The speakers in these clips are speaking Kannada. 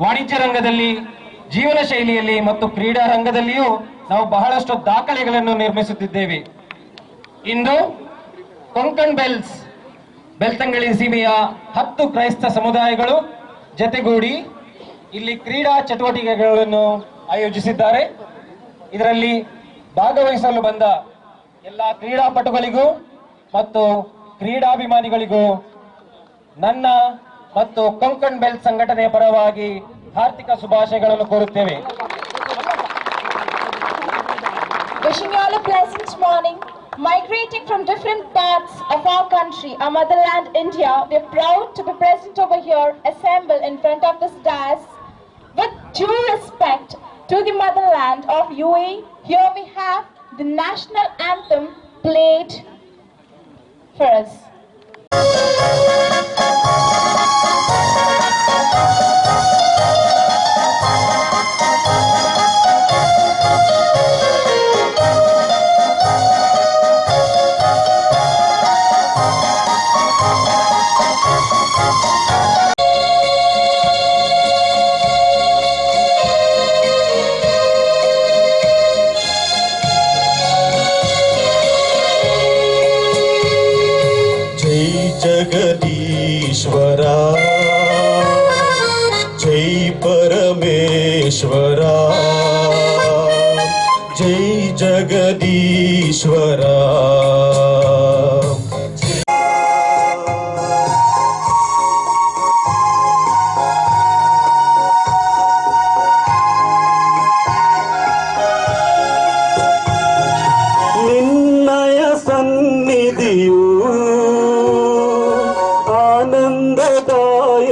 ವಾಣಿಜ್ಯ ರಂಗದಲ್ಲಿ, ಜೀವನ ಶೈಲಿಯಲ್ಲಿ ಮತ್ತು ಕ್ರೀಡಾ ರಂಗದಲ್ಲಿಯೂ ನಾವು ಬಹಳಷ್ಟು ದಾಖಲೆಗಳನ್ನು ನಿರ್ಮಿಸುತ್ತಿದ್ದೇವೆ. ಇಂದು ಕೊಂಕಣ್ ಬೆಳ್ತಂಗಡಿ ಸೀಮೆಯ 10 ಕ್ರೈಸ್ತ ಸಮುದಾಯಗಳು ಜತೆಗೂಡಿ ಇಲ್ಲಿ ಕ್ರೀಡಾ ಚಟುವಟಿಕೆಗಳನ್ನು ಆಯೋಜಿಸಿದ್ದಾರೆ. ಇದರಲ್ಲಿ ಭಾಗವಹಿಸಲು ಬಂದ ಎಲ್ಲ ಕ್ರೀಡಾಪಟುಗಳಿಗೂ ಮತ್ತು ಕ್ರೀಡಾಭಿಮಾನಿಗಳಿಗೂ ನನ್ನ ಮತ್ತು ಕೊಂಕಣ್ ಬೆಲ್ಟ್ ಸಂಘಟನೆಯ ಪರವಾಗಿ ಹಾರ್ದಿಕ ಶುಭಾಶಯಗಳನ್ನು ಕೋರುತ್ತೇವೆ. Wishing you all a pleasant morning. Migrating from different parts of our country, our motherland India, we are proud to be present over here, assembled in front of this dais. With due respect to the motherland of UAE, here we have the national anthem played for us. Jagadishwara जय परमेश्वरा जय जगदीश्वरा निन्नय सन्निधियु ಆನಂದದಾಯಕವು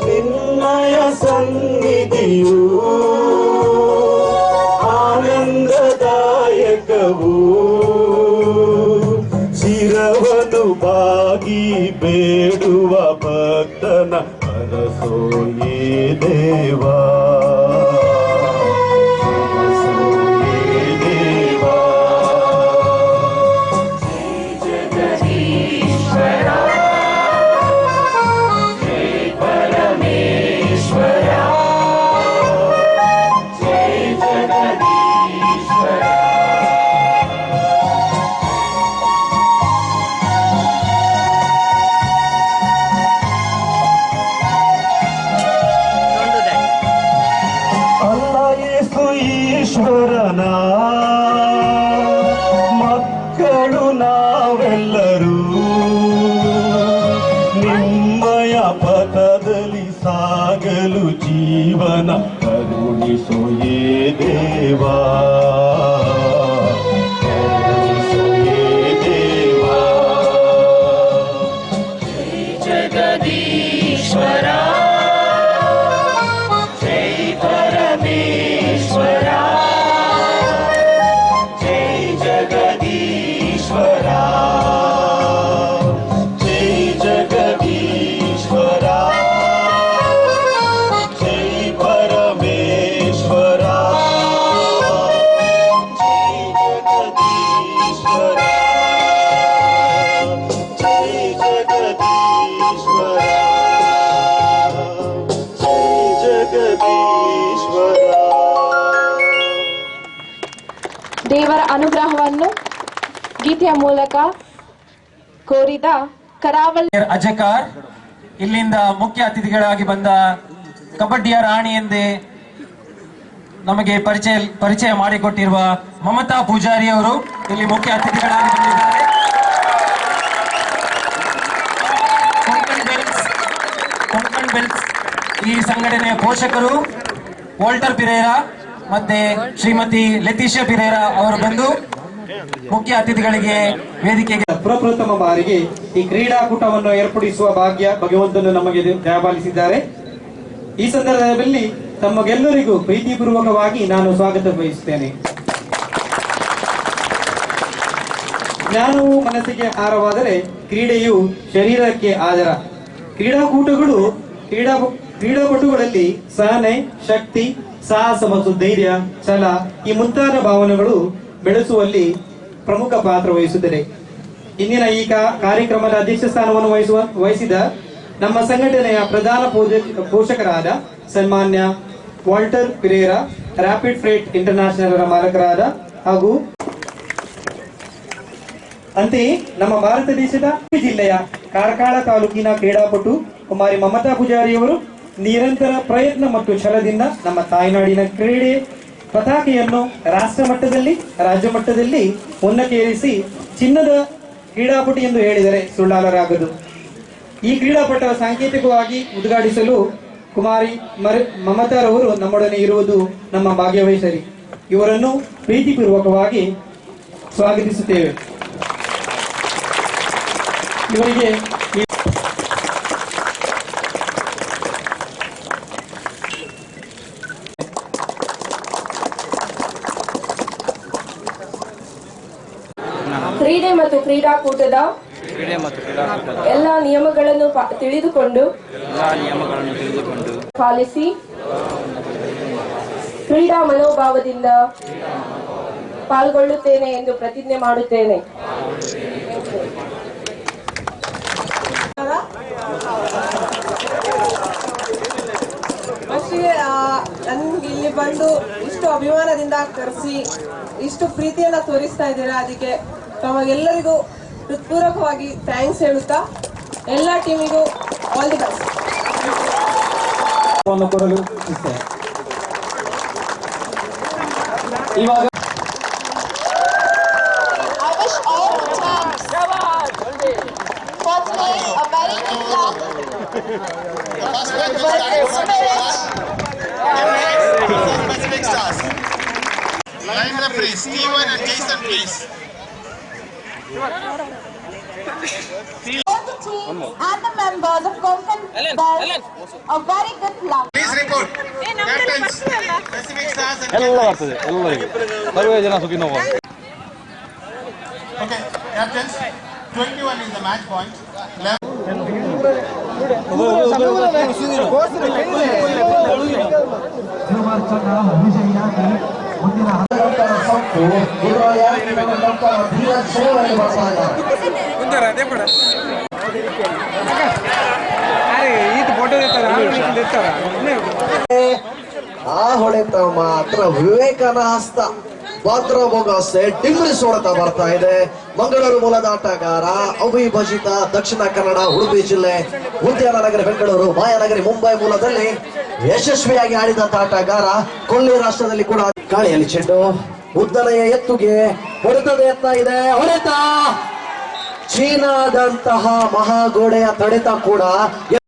ನಿನ್ನಯ ಸನ್ನಿಧಿಯು ಆನಂದದಾಯಕವು ಶಿರವನು ಬಾಗಿ ಬೇಡುವ ಭಕ್ತನ ಹರಸೋಯೇ ದೇವಾ ಈಶ್ವರನ ಮಕ್ಕಳು ನಾವೆಲ್ಲರೂ ನಿಮ್ಮಯ ಪಥದಲ್ಲಿ ಸಾಗಲು ಜೀವನ ಕರುಣಿಸೋಯೇ ದೇವಾ ಕರುಣಿಸೋಯೇ ದೇವಾ ಜೈ ಜಗದೀಶ್ವರ ದೇವರ ಅನುಗ್ರಹವನ್ನು ಗೀತೆಯ ಮೂಲಕ ಕೋರಿದ ಕರಾವಳಿ ಅಜಕಾರ್, ಇಲ್ಲಿಂದ ಮುಖ್ಯ ಅತಿಥಿಗಳಾಗಿ ಬಂದ ಕಬಡ್ಡಿಯ ರಾಣಿ ಎಂದೇ ನಮಗೆ ಪರಿಚಯ ಮಾಡಿಕೊಟ್ಟಿರುವ ಮಮತಾ ಪೂಜಾರಿ ಅವರು ಇಲ್ಲಿ ಮುಖ್ಯ ಅತಿಥಿಗಳಾಗಿ ಬಂದಿದ್ದಾರೆ. ಕೊಂಕಣ್ ಬೆಲ್ಟ್ಸ್ ಈ ಸಂಘಟನೆಯ ಪೋಷಕರು ವಾಲ್ಟರ್ ಪಿರೇರಾ ಮತ್ತೆ ಶ್ರೀಮತಿ ಲೆತಿಶಾ ಪಿರೇರಾ ಅವರು ಬಂದು ಮುಖ್ಯ ಅತಿಥಿಗಳಿಗೆ ವೇದಿಕೆಗೆ ಪ್ರಪ್ರಥಮ ಬಾರಿಗೆ ಈ ಕ್ರೀಡಾಕೂಟವನ್ನು ಏರ್ಪಡಿಸುವ ಭಾಗ್ಯ ಭಗವಂತನು ನಮಗೆ ದಯಪಾಲಿಸಿದ್ದಾರೆ. ಈ ಸಂದರ್ಭದಲ್ಲಿ ತಮಗೆಲ್ಲರಿಗೂ ಪ್ರೀತಿಪೂರ್ವಕವಾಗಿ ನಾನು ಸ್ವಾಗತ ಬಯಸುತ್ತೇನೆ. ಜ್ಞಾನವು ಮನಸ್ಸಿಗೆ ಆಹಾರವಾದರೆ ಕ್ರೀಡೆಯು ಶರೀರಕ್ಕೆ ಆಧಾರ. ಕ್ರೀಡಾಪಟುಗಳಲ್ಲಿ ಸಹನೆ, ಶಕ್ತಿ, ಸಾಹಸ ಮತ್ತು ಧೈರ್ಯ, ಛಲ ಈ ಮುಂತಾದ ಭಾವನೆಗಳು ಬೆಳೆಸುವಲ್ಲಿ ಪ್ರಮುಖ ಪಾತ್ರ ವಹಿಸುತ್ತದೆ. ಇಂದಿನ ಈ ಕಾರ್ಯಕ್ರಮದ ಅಧ್ಯಕ್ಷ ಸ್ಥಾನವನ್ನು ವಹಿಸಿದ ನಮ್ಮ ಸಂಘಟನೆಯ ಪ್ರಧಾನ ಪೋಷಕರಾದ ಸನ್ಮಾನ್ಯ Walter Pereira, rapid freight international ಮಾಲಕರಾದ ಹಾಗೂ ಅಂತೆಯೇ ನಮ್ಮ ಭಾರತ ದೇಶದ ಜಿಲ್ಲೆಯ ಕಾರ್ಕಳ ತಾಲೂಕಿನ ಕ್ರೀಡಾಪಟು ಕುಮಾರಿ ಮಮತಾ ಪೂಜಾರಿಯವರು ನಿರಂತರ ಪ್ರಯತ್ನ ಮತ್ತು ಛಲದಿಂದ ನಮ್ಮ ತಾಯ್ನಾಡಿನ ಕ್ರೀಡೆ ಪತಾಕೆಯನ್ನು ರಾಷ್ಟ್ರ ಮಟ್ಟದಲ್ಲಿ, ರಾಜ್ಯ ಮಟ್ಟದಲ್ಲಿ ಉನ್ನತೇರಿಸಿ ಚಿನ್ನದ ಕ್ರೀಡಾಪಟು ಎಂದು ಹೇಳಿದರೆ ಸುಳ್ಳಾಗಲಾಗದು. ಈ ಕ್ರೀಡಾಪಟುವ ಸಾಂಕೇತಿಕವಾಗಿ ಉದ್ಘಾಟಿಸಲು ಕುಮಾರಿ ಮಮತಾರವರು ನಮ್ಮೊಡನೆ ಇರುವುದು ನಮ್ಮ ಭಾಗ್ಯವಹಿಸರಿ. ಇವರನ್ನು ಪ್ರೀತಿಪೂರ್ವಕವಾಗಿ ಸ್ವಾಗತಿಸುತ್ತೇವೆ. ಇವರಿಗೆ ಕ್ರೀಡೆ ಮತ್ತು ಕ್ರೀಡಾಕೂಟದ ಎಲ್ಲ ನಿಯಮಗಳನ್ನು ತಿಳಿದುಕೊಂಡು ಪಾಲಿಸಿ ಕ್ರೀಡಾ ಮನೋಭಾವದಿಂದ ಪಾಲ್ಗೊಳ್ಳುತ್ತೇನೆ ಎಂದು ಪ್ರತಿಜ್ಞೆ ಮಾಡುತ್ತೇನೆ. ಫಸ್ಟಿಗೆ ನನ್ಗೆ ಇಲ್ಲಿ ಬಂದು ಇಷ್ಟು ಅಭಿಮಾನದಿಂದ ಕರೆಸಿ ಇಷ್ಟು ಪ್ರೀತಿಯನ್ನ ತೋರಿಸ್ತಾ ಇದ್ದೀರಾ, ಅದಕ್ಕೆ ತಮಗೆಲ್ಲರಿಗೂ ಹೃತ್ಪೂರ್ವಕವಾಗಿ ಥ್ಯಾಂಕ್ಸ್ ಹೇಳುತ್ತಾ ಎಲ್ಲ ಟೀಮಿಗೂ ಆಲ್ ದಿ ಬೆಸ್ಟ್. ಕೊಡಲು ಇವಾಗ I wish all the teams for playing a very good luck Pacific Stars. Line referees, Steven and Jason, please. All the team and the members of Konkan Belt a very good luck. Please report. Captains, Pacific Stars and ಎಲ್ಲ ಬರ್ತದೆ ಎಲ್ಲರಿಗೂ ಸರ್ವೇ ಜನ ಸುಖಿ ನೋವು. Okay, captains, 21 is the match point. ಆ ಹೊಡೆತ ಮಾತ್ರ ವಿವೇಕನ ಹಸ್ತ ಭದ್ರಭೋಗಸೆ ಡಿಂಗ್ರಿಸ್ ಹೊಡೆತ ಬರ್ತಾ ಇದೆ. ಮಂಗಳೂರು ಮೂಲದ ಆಟಗಾರ, ಅವಿಭಜಿತ ದಕ್ಷಿಣ ಕನ್ನಡ ಉಡುಪಿ ಜಿಲ್ಲೆ, ಉದ್ಯಾನನಗರಿ ಬೆಂಗಳೂರು, ಮಾಯಾನಗರಿ ಮುಂಬೈ ಮೂಲದಲ್ಲಿ ಯಶಸ್ವಿಯಾಗಿ ಆಡಿದಂತ ಆಟಗಾರ. ಕೊಲ್ಲಿ ರಾಷ್ಟ್ರದಲ್ಲಿ ಕೂಡ ಗಾಳಿಯಲ್ಲಿ ಚೆಂಡು ಉದ್ದನೆಯ ಎತ್ತುಗೆ ಹೊಡೆತದ ಯತ್ನ ಇದೆ. ಹೊಡೆತ ಚೀನಾದಂತಹ ಮಹಾಗೋಡೆಯ ತಡೆತ ಕೂಡ